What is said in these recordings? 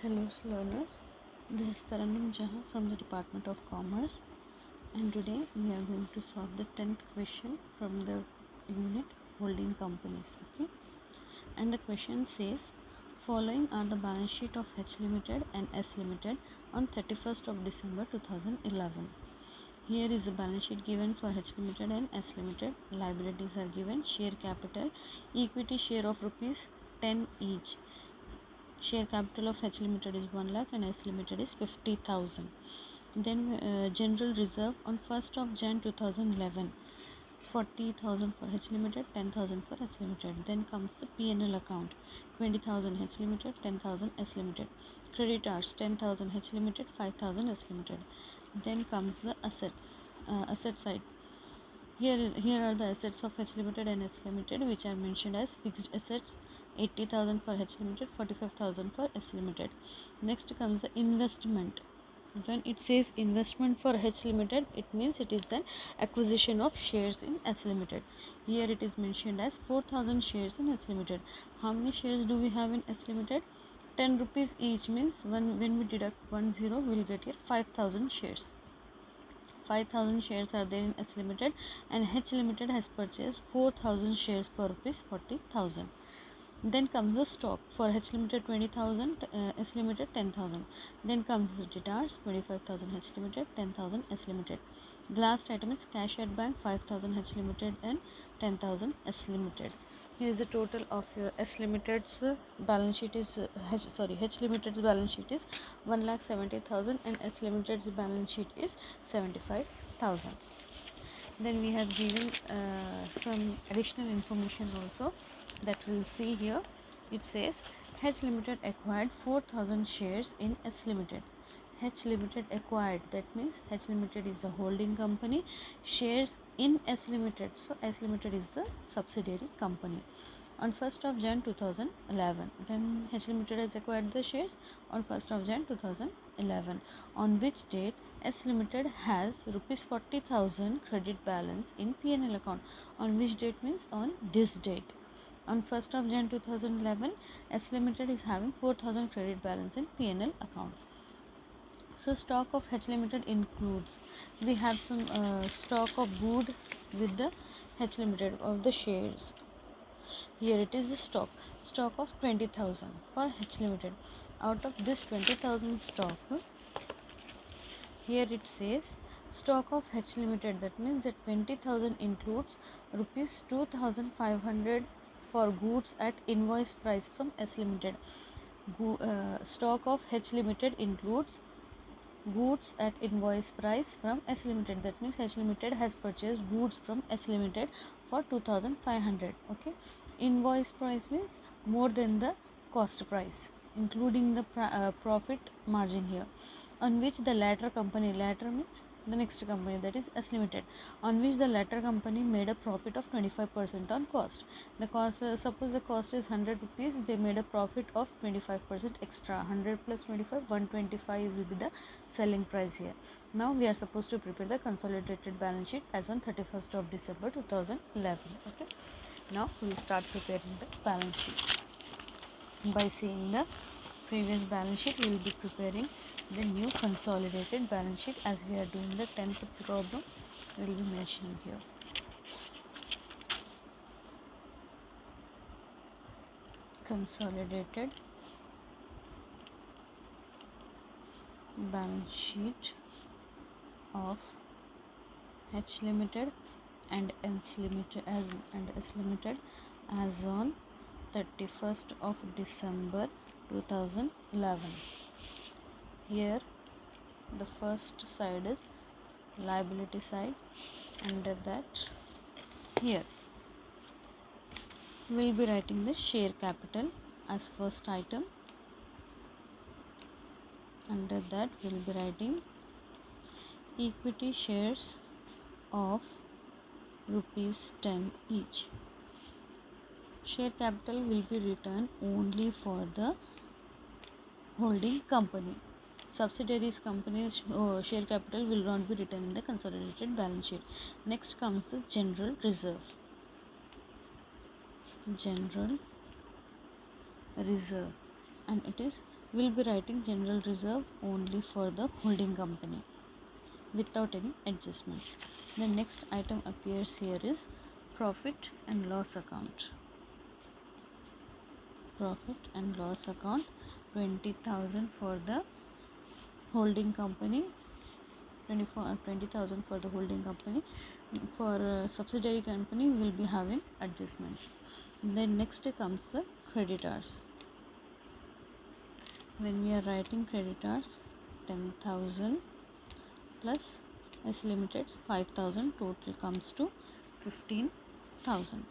Hello learners, this is Taranum Jaha from the Department of Commerce, and today we are going to solve the 10th question from the unit holding companies. Okay, and the question says following are the balance sheet of H Limited and S Limited on 31st of December 2011. Here is the balance sheet given for H Limited and S Limited. Liabilities are given: share capital, equity share of rupees 10 each. Share capital of H Limited is 1 lakh and S Limited is 50,000. Then general reserve on 1st of Jan 2011, 40,000 for H Limited, 10,000 for S Limited. Then comes the P&L account: 20,000 H Limited, 10,000 S Limited. Creditors: 10,000 H Limited, 5,000 S Limited. Then comes the asset side. Here are the assets of H Limited and S Limited, which are mentioned as fixed assets: 80,000 for H Limited, 45,000 for S Limited. Next comes the investment. When it says investment for H Limited, it means it is an acquisition of shares in S Limited. Here it is mentioned as 4,000 shares in S Limited. How many shares do we have in S Limited? 10 rupees each, means when we deduct 10, we will get here 5,000 shares. 5,000 shares are there in S Limited, and H Limited has purchased 4,000 shares for rupees 40,000. Then comes the stock for H Limited 20,000, S Limited 10,000. Then comes the debtors: 25,000 H Limited, 10,000 S Limited. The last item is cash at bank: 5,000 H Limited and 10,000 S Limited. Here is the total of your S Limited's balance sheet is H Limited's balance sheet is 1,70,000 and S Limited's balance sheet is 75,000. Then we have given some additional information also that we'll see here. It says H Limited acquired 4,000 shares in S Limited. H Limited acquired, that means H Limited is a holding company, shares in S Limited. So S Limited is the subsidiary company. On 1st of Jan 2011, when H Limited has acquired the shares on 1st of Jan 2011, on which date S Limited has rupees 40,000 credit balance in P&L account. On which date means on this date. On 1st of Jan 2011, S Limited is having 4,000 credit balance in P&L account. So stock of H Limited includes, we have some stock of good with the H Limited of the shares. Here it is the stock of 20,000 for H Limited. Out of this 20,000 stock, here it says stock of H Limited, that means that 20,000 includes rupees 2,500 for goods at invoice price from S Limited. Stock of H Limited includes goods at invoice price from S Limited, that means H Limited has purchased goods from S Limited for 2,500. Okay, invoice price means more than the cost price, including the profit margin here, on which the latter company, latter means the next company, that is S Limited, on which the latter company made a profit of 25% on cost. The cost, suppose the cost is 100 rupees, they made a profit of 25% extra. 100 plus 25, 125 will be the selling price here. Now we are supposed to prepare the consolidated balance sheet as on 31st of December 2011. Okay, now we will start preparing the balance sheet. By seeing the previous balance sheet, we will be preparing the new consolidated balance sheet. As we are doing the 10th problem, we will be mentioning here. Consolidated balance sheet of H Limited and S Limited as on 31st of December 2011. Here the first side is liability side. Under that, here we will be writing the share capital as first item. Under that, we will be writing equity shares of rupees 10 each. Share capital will be written only for the holding company. Subsidiaries companies share capital will not be written in the consolidated balance sheet. Next comes the general reserve. General reserve, and it is we'll be writing general reserve only for the holding company without any adjustments. The next item appears here is profit and loss account. Profit and loss account, 20,000 for the holding company, 20,000 for the holding company. For subsidiary company we will be having adjustments. Then next comes the creditors. When we are writing creditors, 10,000 plus S Limited's 5,000, total comes to 15,000.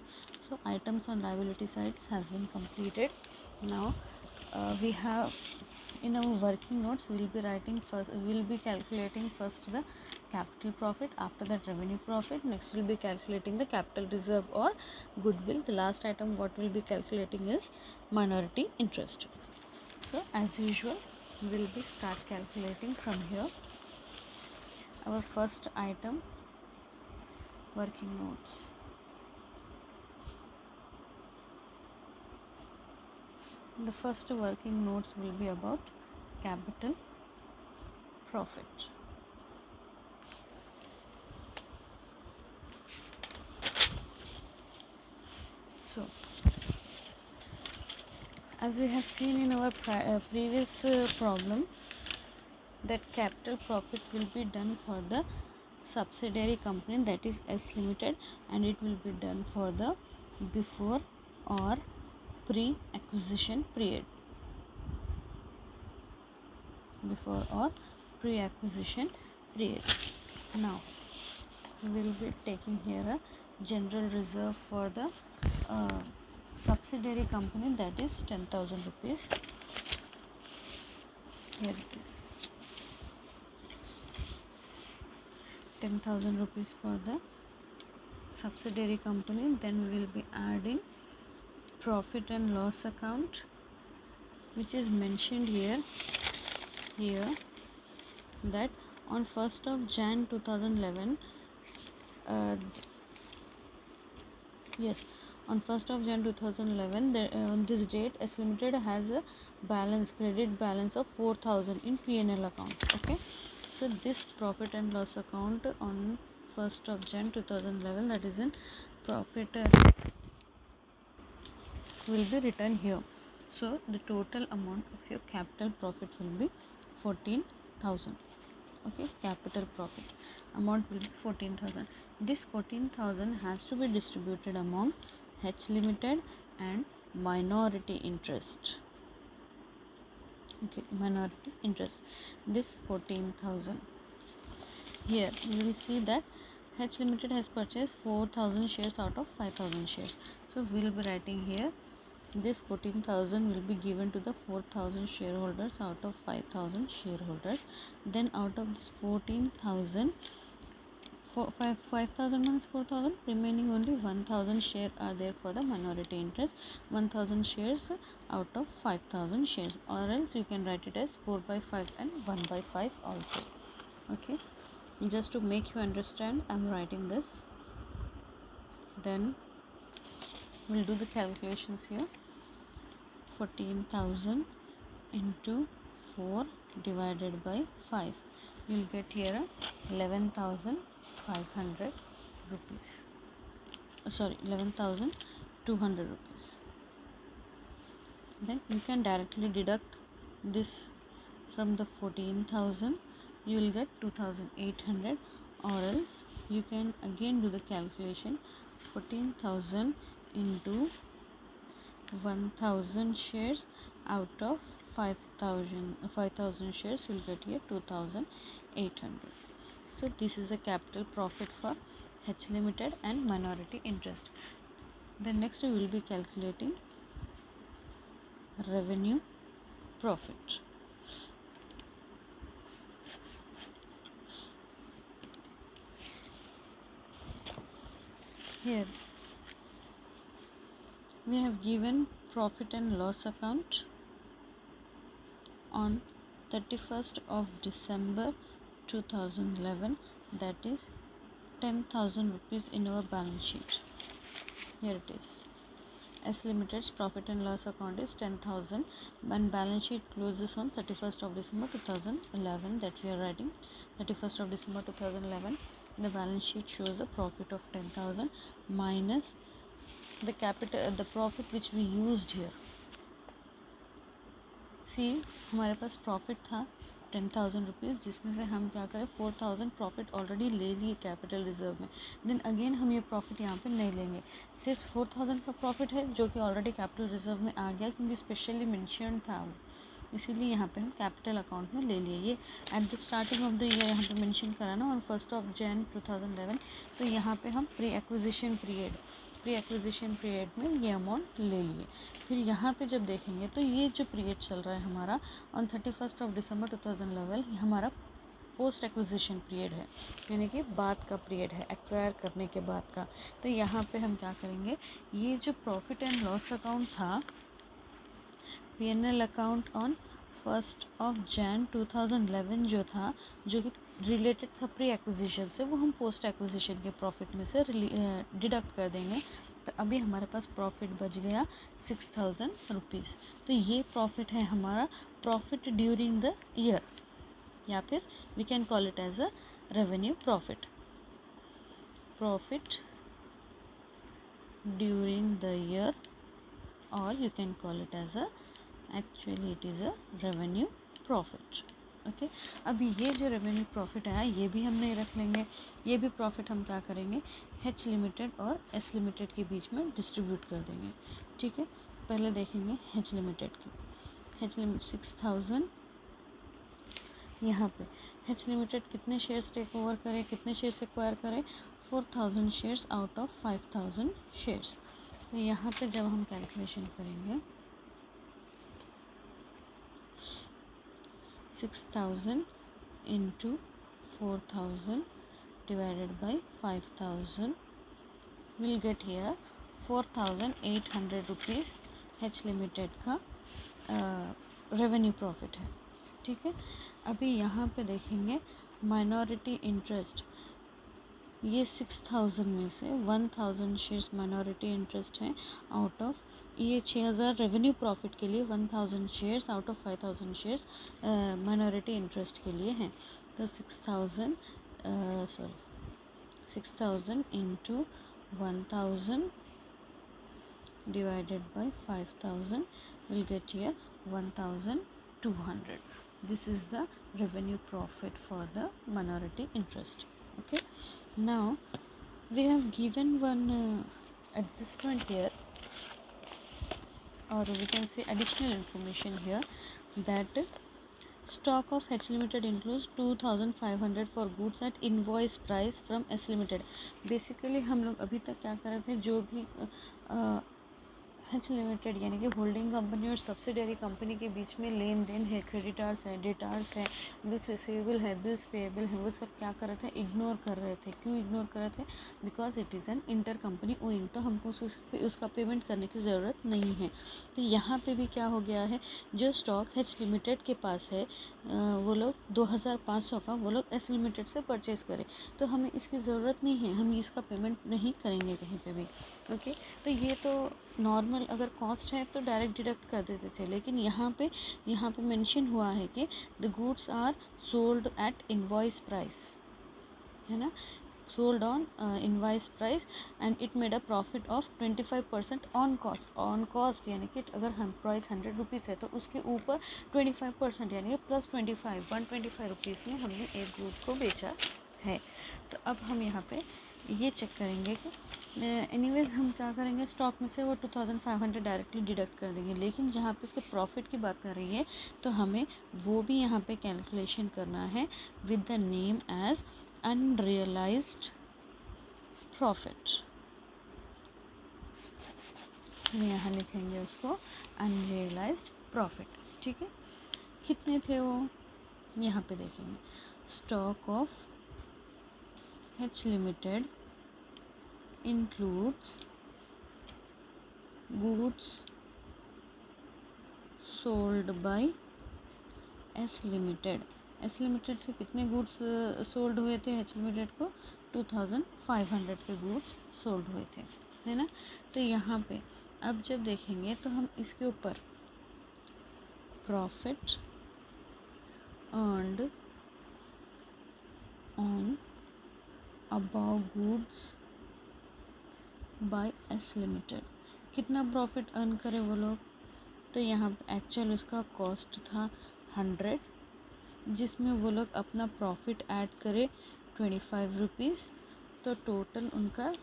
So items on liability sides has been completed. Now we have in our working notes we will be calculating first the capital profit, after that revenue profit, next we will be calculating the capital reserve or goodwill. The last item what we will be calculating is minority interest. So as usual we will be start calculating from here. Our first item, working notes. The first working notes will be about capital profit. So as we have seen in our previous problem, that capital profit will be done for the subsidiary company, that is S Limited, and it will be done for the before or pre-acquisition period. Before or pre-acquisition period. Now we will be taking here a general reserve for the subsidiary company, that is 10,000 rupees. Here it is, 10,000 rupees for the subsidiary company. Then we will be adding profit and loss account, which is mentioned here that on 1st of Jan 2011 on 1st of Jan 2011 on this date S Limited has a credit balance of 4,000 in P&L account. Okay, so this profit and loss account on 1st of Jan 2011, that is in profit will be written here. So the total amount of your capital profit will be 14,000. Okay, capital profit amount will be 14,000. This 14,000 has to be distributed among H Limited and minority interest. Okay, minority interest. This 14,000. Here we will see that H Limited has purchased 4,000 shares out of 5,000 shares. So we will be writing here this 14,000 will be given to the 4,000 shareholders out of 5,000 shareholders. Then out of this 14,000, 5,000 minus 4,000, remaining only 1,000 shares are there for the minority interest. 1,000 shares out of 5,000 shares, or else you can write it as 4 by 5 and 1 by 5 also. Okay, just to make you understand I am writing this. Then we'll do the calculations here. 14,000 into 4 divided by 5, you'll get here 11,500 rupees. 11,200 rupees. Then you can directly deduct this from the 14,000. You will get 2,800, or else you can again do the calculation. 14,000 into 1,000 shares out of 5,000 shares, will get here 2,800. So this is the capital profit for H Limited and minority interest. Then next we will be calculating revenue profit. Here we have given profit and loss account on 31st of December 2011, that is 10,000 rupees in our balance sheet. Here it is. S Limited's profit and loss account is 10,000 and balance sheet closes on 31st of December 2011, that we are writing 31st of December 2011. The balance sheet shows a profit of 10,000 minus the capital, the profit which we used here. सी हमारे पास profit था 10,000 rupees, जिसमें से हम क्या करें 4,000 profit already ले लिए capital reserve में. देन अगेन हम ये प्रॉफिट यहाँ पे नहीं लेंगे, सिर्फ 4,000 का प्रॉफिट है जो कि ऑलरेडी कैपिटल रिजर्व में आ गया क्योंकि स्पेशली मेंशन था वो, इसीलिए यहाँ पे हम कैपिटल अकाउंट में ले लिए. ये at the starting of the year यहाँ पे मेंशन करा ना, ऑन 1st of January 2011. तो यहाँ पे हम प्री एक्विजिशन पीरियड में ये अमाउंट ले लिए. फिर यहाँ पे जब देखेंगे तो ये जो पीरियड चल रहा है हमारा ऑन 31st of December 2011, ये हमारा पोस्ट एक्विजिशन पीरियड है, यानी कि बाद का पीरियड है, एक्वायर करने के बाद का. तो यहाँ पे हम क्या करेंगे, ये जो प्रॉफिट एंड लॉस अकाउंट था, P&L account on 1st of January 2011 जो था, जो कि रिलेटेड था प्री एक्विजिशन से, वो हम पोस्ट एक्विजिशन के प्रॉफिट में से डिडक्ट कर देंगे. तो अभी हमारे पास प्रॉफिट बच गया 6,000 रुपीज़. तो ये प्रॉफिट है हमारा प्रॉफिट ड्यूरिंग द ईयर, या फिर we can call it as a revenue profit during the year, और you can call it as a, actually it is a revenue profit. Okay, अभी ये जो रेवेन्यू प्रॉफिट आया ये भी हम नहीं रख लेंगे, ये भी प्रॉफिट हम क्या करेंगे H लिमिटेड और S लिमिटेड के बीच में डिस्ट्रीब्यूट कर देंगे. ठीक है, पहले देखेंगे H लिमिटेड की. H लिमिटेड 6,000, यहाँ पे H लिमिटेड कितने शेयर्स टेक ओवर करें, कितने शेयर्स एक्वायर करें, 4,000 शेयर्स आउट ऑफ 5,000 शेयर्स. तो यहाँ पे जब हम कैलकुलेशन करेंगे 6,000 into 4,000 divided by 5,000 will get here 4,800 rupees H limited का रेवेन्यू प्रॉफिट है. ठीक है, अभी यहाँ पे देखेंगे माइनॉरिटी इंटरेस्ट, ये 6,000 में से 1,000 शेयर्स माइनॉरिटी इंटरेस्ट है आउट ऑफ, ये 6,000 रेवेन्यू प्रॉफिट के लिए 1,000 shares out of 5,000 shares minority interest के लिए हैं. तो 6,000 into 1,000 divided by 5,000 will get here 1,200. This is the revenue profit for the minority interest. Okay, now we have given one adjustment here, or we can say additional information here, that stock of H limited includes 2,500 for goods at invoice price from S limited. Basically हम लोग अभी तक क्या कर रहे थे, जो भी H लिमिटेड यानी कि होल्डिंग कंपनी और सब्सिडरी कंपनी के बीच में लेन देन है, क्रेडिटार्स है, डेटार्स है, बिल्स रिसीवेबल है, बिल्स पेएबल है, वो सब क्या कर रहे थे, इग्नोर कर रहे थे. क्यों इग्नोर कर रहे थे, because it is an inter company owing, तो हमको उसका पेमेंट करने की ज़रूरत नहीं है. तो यहाँ पे भी क्या हो गया है, जो स्टॉक H लिमिटेड के पास है वो लोग 2,500 का वो लोग S लिमिटेड से परचेज़ करें, तो हमें इसकी ज़रूरत नहीं है, हम इसका पेमेंट नहीं करेंगे कहीं पे भी. ओके, तो ये तो नॉर्मल अगर कॉस्ट है तो डायरेक्ट डिडक्ट कर देते थे, लेकिन यहाँ पे मेंशन हुआ है कि the goods are sold at invoice price, है ना, sold on invoice price and it made a profit of 25% on cost यानी कि अगर हम प्राइस 100 रुपीज़ है तो उसके ऊपर 25% यानी कि प्लस 125 रुपीज़ में हमने एक गुड को बेचा है. तो अब हम यहाँ पे ये चेक करेंगे कि एनीवेज हम क्या करेंगे, स्टॉक में से वो 2,500 डायरेक्टली डिडक्ट कर देंगे, लेकिन जहाँ पे उसके प्रॉफिट की बात कर रही है तो हमें वो भी यहाँ पे कैलकुलेशन करना है with the name as unrealised profit. हम यहाँ लिखेंगे उसको अनरियलाइज्ड प्रॉफिट. ठीक है, कितने थे वो यहाँ पे देखेंगे, stock of H limited includes goods sold by S limited. S limited से कितने गुड्स सोल्ड हुए थे H लिमिटेड को, 2,500 के गुड्स सोल्ड हुए थे, है ना. तो यहाँ पे अब जब देखेंगे तो हम इसके ऊपर profit earned on above goods by S limited, कितना प्रॉफिट अर्न करे वो लोग। तो यहाँ एक्चुअल उसका कॉस्ट था 100, जिसमें वो लोग अपना प्रॉफिट ऐड करे 25 रुपीज़, तो टोटल उनका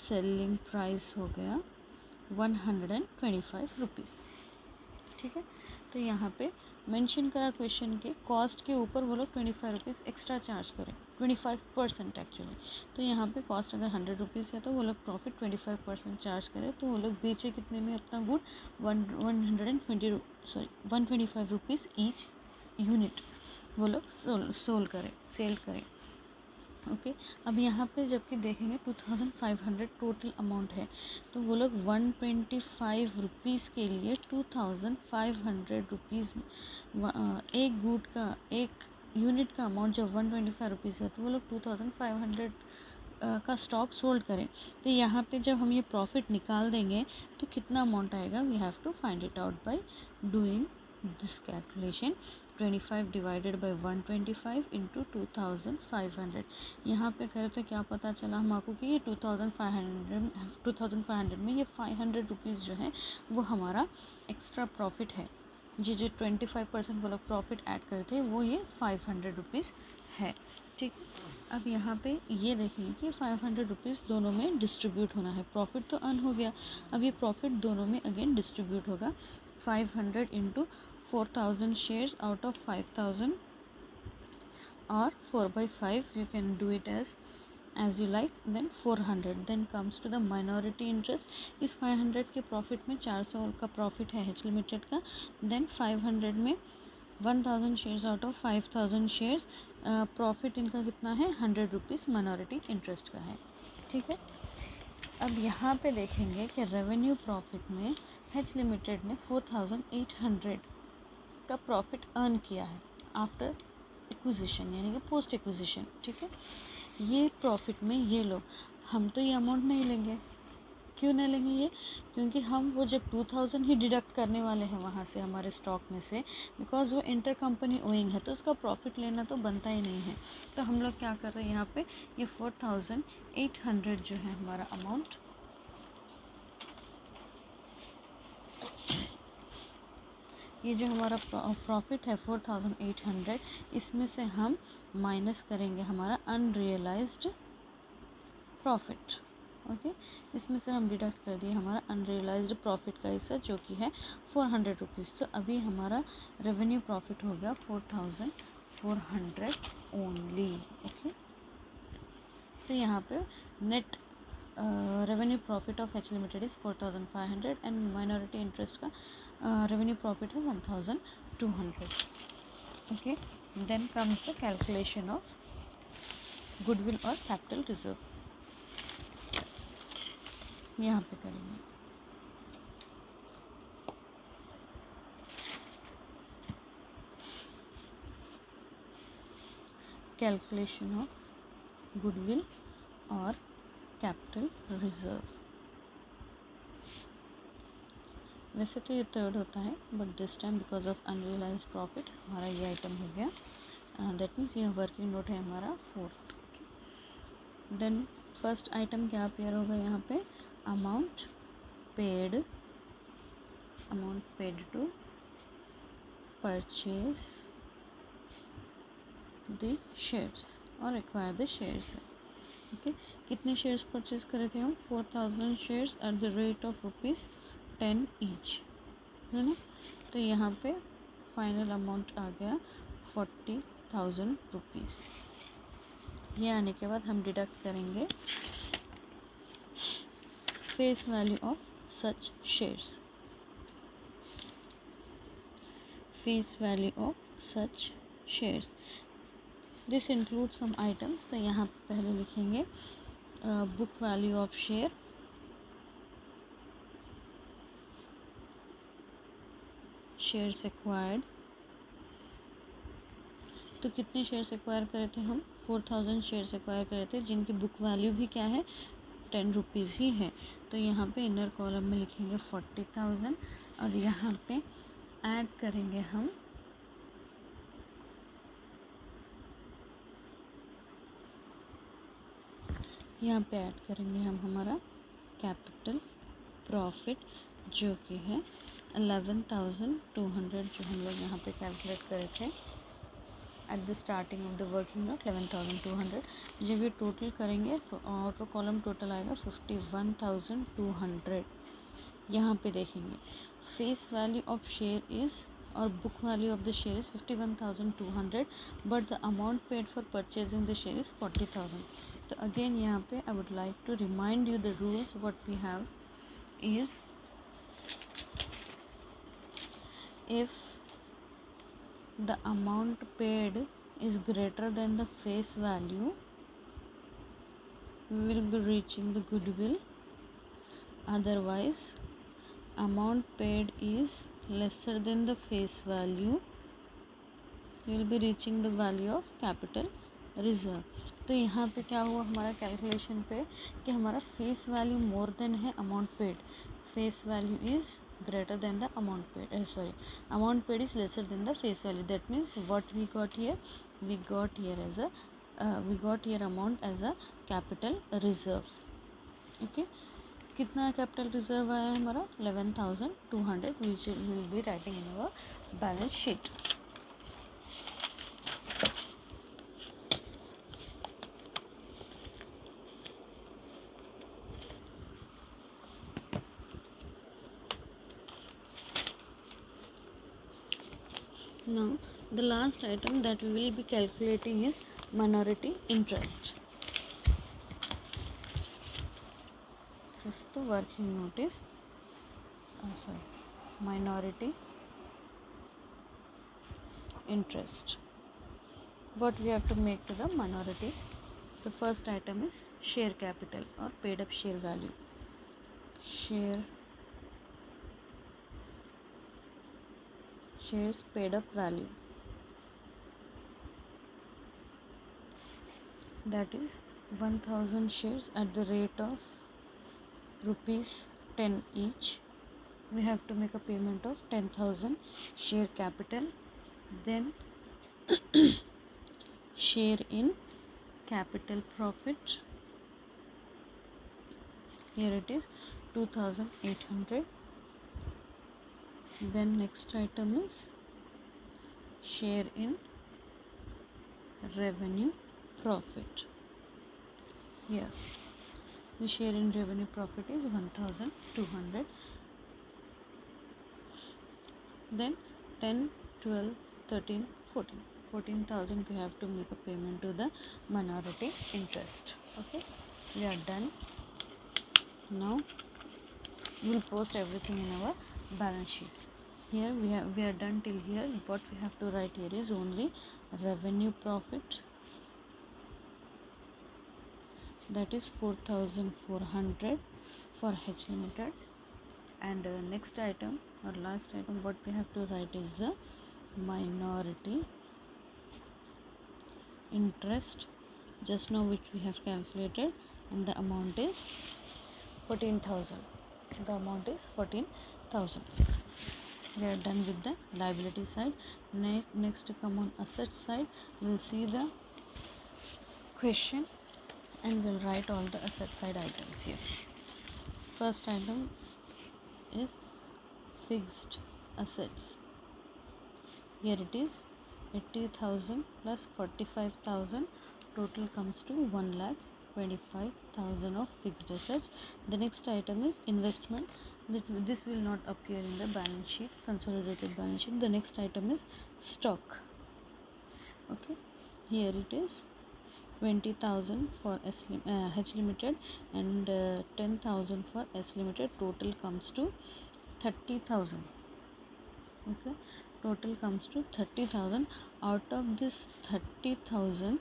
सेलिंग प्राइस हो गया 125 रुपीज़। ठीक है, तो यहाँ पे मेंशन करा क्वेश्चन के कॉस्ट के ऊपर वो लोग 25 रुपीज़ एक्स्ट्रा चार्ज करें, 25% एक्चुअली। तो यहाँ पे कॉस्ट अगर 100 रुपीज़ है तो वो लोग प्रॉफिट 25% चार्ज करें, तो वो लोग बेचे कितने में अपना गुड 125 रुपीज़ ईच यूनिट वो लोग सेल करें। ओके, अब यहाँ पे जबकि देखेंगे 2500 टोटल अमाउंट है, तो वो लोग 125 रुपीज़ के लिए 2500 रुपीज़ एक गुड का, एक यूनिट का अमाउंट जब 125 रुपीज़ है तो वो लोग 2500 का स्टॉक सोल्ड करें। तो यहाँ पे जब हम ये प्रॉफिट निकाल देंगे तो कितना अमाउंट आएगा, we have to find it out by doing this calculation. 25 divided by 125 into 2500। यहाँ पे करें तो क्या पता चला हम आपको कि ये 2500 में ये 500 रुपीज़ जो है वो हमारा एक्स्ट्रा प्रॉफिट है। जी जो 25% वो लोग प्रॉफिट ऐड करते हैं वो ये 500 रुपीज़ है। ठीक, अब यहाँ पे ये देखेंगे कि 500 रुपीज़ दोनों में डिस्ट्रीब्यूट होना है। प्रॉफिट तो अर्न हो गया, अब ये प्रॉफिट दोनों में अगेन डिस्ट्रीब्यूट होगा। 500 into 4000 shares out of 5000 or 4/5, you can do it as you like, then 400 then comes to the minority interest। इस 500 के प्रॉफिट में 400 का प्रॉफिट है एच लिमिटेड का, देन 500 में 1000 shares out of 5000 shares, profit इनका कितना है 100 रुपीज़ माइनॉरिटी इंटरेस्ट का है। ठीक है, अब यहाँ पे देखेंगे कि रेवेन्यू प्रॉफिट में एच लिमिटेड ने 4800 का प्रॉफिट अर्न किया है आफ्टर एक्विजिशन, यानी कि पोस्ट एक्विजिशन। ठीक है, ये प्रॉफिट में ये लोग, हम तो ये अमाउंट नहीं लेंगे। क्यों नहीं लेंगे ये, क्योंकि हम वो जब 2000 ही डिडक्ट करने वाले हैं वहाँ से हमारे स्टॉक में से, बिकॉज वो इंटर कंपनी ओइंग है तो उसका प्रॉफिट लेना तो बनता ही नहीं है। तो हम लोग क्या कर रहे हैं यहाँ पे, ये 4800 जो है हमारा अमाउंट, ये जो हमारा प्रॉफिट है 4800, इसमें से हम माइनस करेंगे हमारा अनरियलाइज्ड प्रॉफिट। ओके, इसमें से हम डिडक्ट कर दिए हमारा अनरियलाइज्ड प्रॉफिट का हिस्सा जो कि है 400 रुपीज़। तो अभी हमारा रेवेन्यू प्रॉफिट हो गया 4400 ओनली। ओके, तो यहाँ पे net revenue profit of H limited is 4500 and minority interest का रेवेन्यू प्रॉफिट है 1200। Okay, then comes the calculation of goodwill और कैपिटल रिजर्व। यहाँ पे करेंगे कैलकुलेशन ऑफ गुडविल और कैपिटल रिजर्व। वैसे तो ये थर्ड होता है, but this time because of unrealised profit हमारा ये आइटम हो गया। दैट मीन्स ये वर्किंग नोट है हमारा फोर्थ। देन फर्स्ट आइटम क्या अपेयर होगा यहाँ पे, amount paid to purchase the shares और एक्वायर द शेयर्स। ओके, कितने शेयर्स परचेज करे थे हम, 4000 shares at the rate of ₹10 each, है ना। तो यहाँ पे फाइनल अमाउंट आ गया 40,000 रुपीज़। ये आने के बाद हम डिडक्ट करेंगे face value of such shares, face value of such shares. This include some items. तो यहाँ पे पहले लिखेंगे book value of share, shares acquired. तो कितने शेयर्स एक्वायर करे थे हम, 4000 शेयर्स एक्वायर करे थे, जिनकी बुक वैल्यू भी क्या है ₹10 ही है, तो यहाँ पे इनर कॉलम में लिखेंगे 40,000 और यहाँ पे ऐड करेंगे हम हमारा कैपिटल प्रॉफिट जो कि है 11,200, जो हम लोग यहाँ पे कैलकुलेट करे थे at the starting of the working note 11,200। जब ये टोटल करेंगे तो आउटर कॉलम टोटल आएगा 51,200। यहाँ पे देखेंगे face value of share is और book value of the share is 51,200 but the amount paid for purchasing the share is 40,000। तो अगेन यहाँ पे I would like to remind you the rules what we have is if the amount paid is greater than the face value, we will be reaching the goodwill. Otherwise, amount paid is lesser than the face value, we will be reaching the value of capital reserve. तो यहाँ पे क्या हुआ हमारा calculation पे कि हमारा face value more than है amount paid, face value is greater than the amount paid, amount paid is lesser than the face value. That means what we got here amount as a capital reserve. Okay, कितना capital reserve आया है हमारा 11,200 which we will be writing in our balance sheet. Now the last item that we will be calculating is minority interest. Fifth working notice, minority interest. What we have to make to the minority? The first item is share capital or paid up share value. Shares paid up value, that is 1,000 shares at the rate of ₹10 each. We have to make a payment of 10,000 share capital. Then share in capital profit, here it is 2,800. Then next item is share in revenue profit. Here the share in revenue profit is 1,200. Then 10, 12, 13, 14. 14,000 we have to make a payment to the minority interest. Okay, we are done. Now we will post everything in our balance sheet. Here we are done till here. What we have to write here is only revenue profit, that is 4,400 for H Limited. And next item or last item what we have to write is the minority interest, just now which we have calculated, and the amount is 14,000. The amount is 14,000. We are done with the liability side. Next to come on asset side, we'll see the question and we'll write all the asset side items here. First item is fixed assets. Here it is 80,000 plus 45,000, total comes to 1,25,000 of fixed assets. The next item is investment. This will not appear in the balance sheet, consolidated balance sheet. The next item is stock. Okay, here it is 20,000 for H Limited and 10,000 for S Limited. Total comes to 30,000. Okay, total comes to 30,000. Out of this 30,000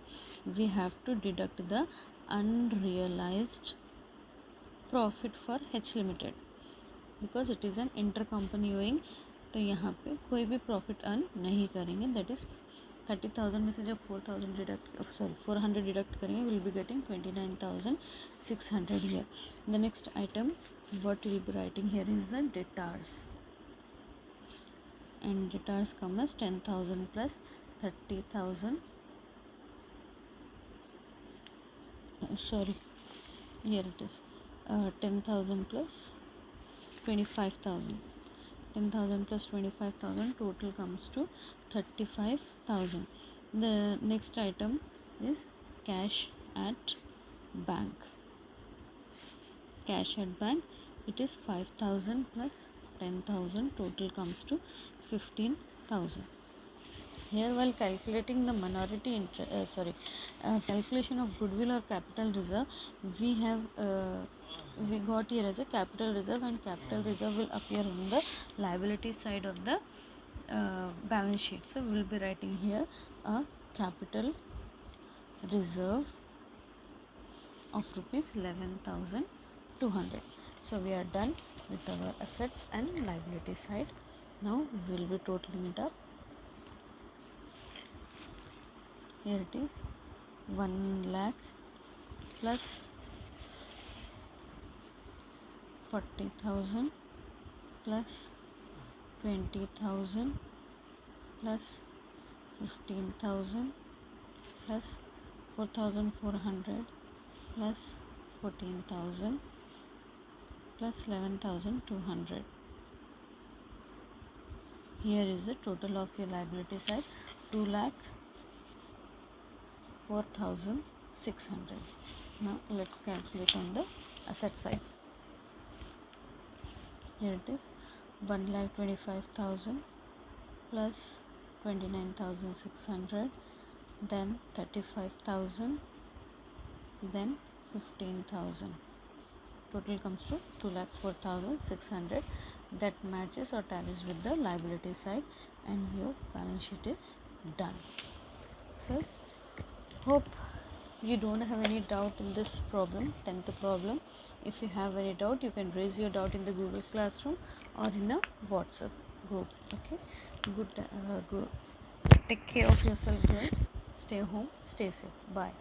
we have to deduct the unrealized profit for H Limited because it is an intercompany owing. तो यहाँ पे कोई भी profit earn नहीं करेंगे, that is 30,000 में से जब 400 डिडक्ट करेंगे, will be getting 29,600 here. The next item what we will be writing here is the debtors, and debtors come as 10,000 plus 30,000, here it is 10,000 plus 25,000. 10,000 plus 25,000, total comes to 35,000. The next item is cash at bank. Cash at bank, it is 5,000 plus 10,000, total comes to 15,000. Here, while calculating the minority calculation of goodwill or capital reserve, we got here as a capital reserve, and capital reserve will appear on the liability side of the balance sheet. So we will be writing here a capital reserve of rupees 11,200. So we are done with our assets and liability side. Now we will be totaling it up. Here it is 1 lakh plus 40,000 plus 20,000 plus 15,000 plus 4,400 plus 14,000 plus 11,200. Here is the total of your liability side, 2,04,600. Now let's calculate on the asset side. Here it is 1,25,000 plus 29,600, then 35,000, then 15,000. Total comes to 2,04,600. That matches or tallies with the liability side, and your balance sheet is done. So hope you don't have any doubt in this problem, 10th problem. If you have any doubt, you can raise your doubt in the Google Classroom or in a WhatsApp group. Okay, good. Take care of yourself, guys. Stay home, stay safe. Bye.